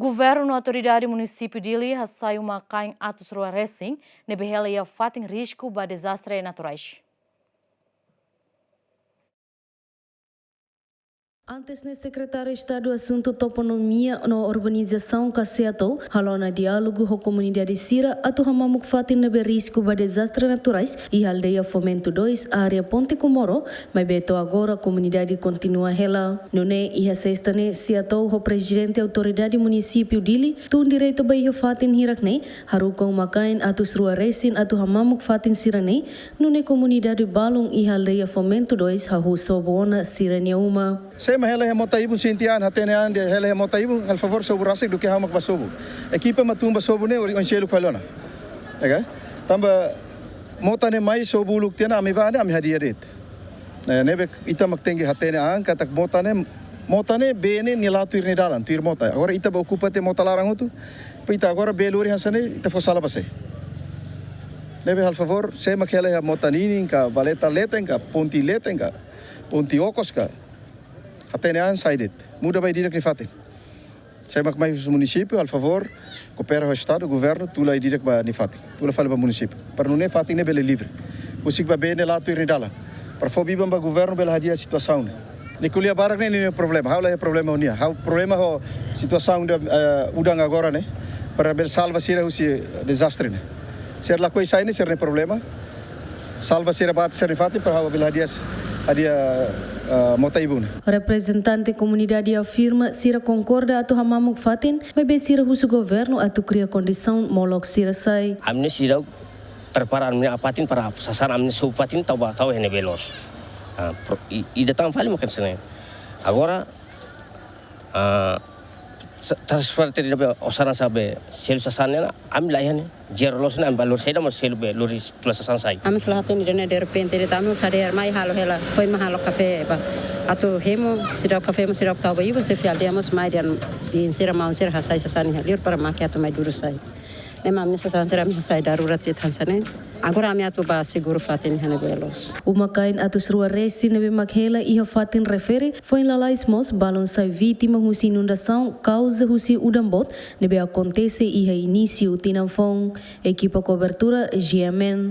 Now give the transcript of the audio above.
Governo autoridade município Dili saiu uma caem atos rua racing nebehela ia fating risco ba desastre naturais. Antes ne secretário de Estado Assunto Toponomia no Urbanização Kaseatou, halou na diálogo com a comunidade Sira atu hamamuk fatin nebe risco ba desastres naturais e aldeia Fomento 2, área Ponte Comoro, mas beto agora a comunidade continua hela. Nune e sextane Seatou o presidente autoridade município Dili, tun direito ba fatin hirakne, harukong makain atus rua resin atu hamamuk fatin Sirane, nune comunidade Balong e aldeia Fomento 2 hahuso bona Sirane uma. Saya mahela hemota ibu sintian hatenean dia hela hemota ibu al favor sobre rasik do que hamak basobo. Equipa matumba sobo ne on selu falona. Ega? Tamba mota ne mai sobo luk tiana ami ba ne ami hadiaret. Nebe ita maktengi hatene an katak mota ne bene nilatu irne dalan tuir mota. Agora ita ba ocupa te mota larang tu. Pita agora beluri hansane ita fosala base. Nebe al favor saya makhela mota nini ka valeta letenga ponti letenga ponti okoska. Atenean saidit, muda vai direct nifatin. Saya mak mai município, al favor, coopera o Estado, o governo, tula direct ba nifatin. Tula fala ba município. Para não fatin ne bele livre. Usik ba bene lá tu irinidala. Para fobi ba governo bela hadia situação. Nikulia barak ne ni problema. Haula é problema unia. Hau problema ho situação da udang agora ne. Para bel salva sira usi desastre ne. Ser la coisa ini ser ne problema. Salva sira bat ser nifatin para hau bela hadia Representante comunidade afirma Sira concorda atu hamamuk fatin, mas Sira husu governo atu cria condição molok Sira sai. Amne Sira preparar amne apatin para sasar amne supatin tahu hene belos. I datang fali makan sene. Agora transfer tadi dapat osaran sabe selu sasannya am layan jerolos na balor saya dah selu be loris tulas sasan saya. Am selahatin dene de repente de tamu sadar mai halo hela foi mahalo kafe ba atu hemo sirap kafe mo sirap tahu ibu se fial diamos mai dan bin sira mau sira hasai sasan halir para makia tu mai duru sai. Nema amne sasan sira mi hasai darurat de tansane. Agora ami atu ba seguro fatin hene belos. Umakain atus rua resi nebe makhela iha fatin refere foi lalais mos balon sai vítima husi inundação causa husi udambot nebe acontece iha início tinanfong equipa cobertura GMN.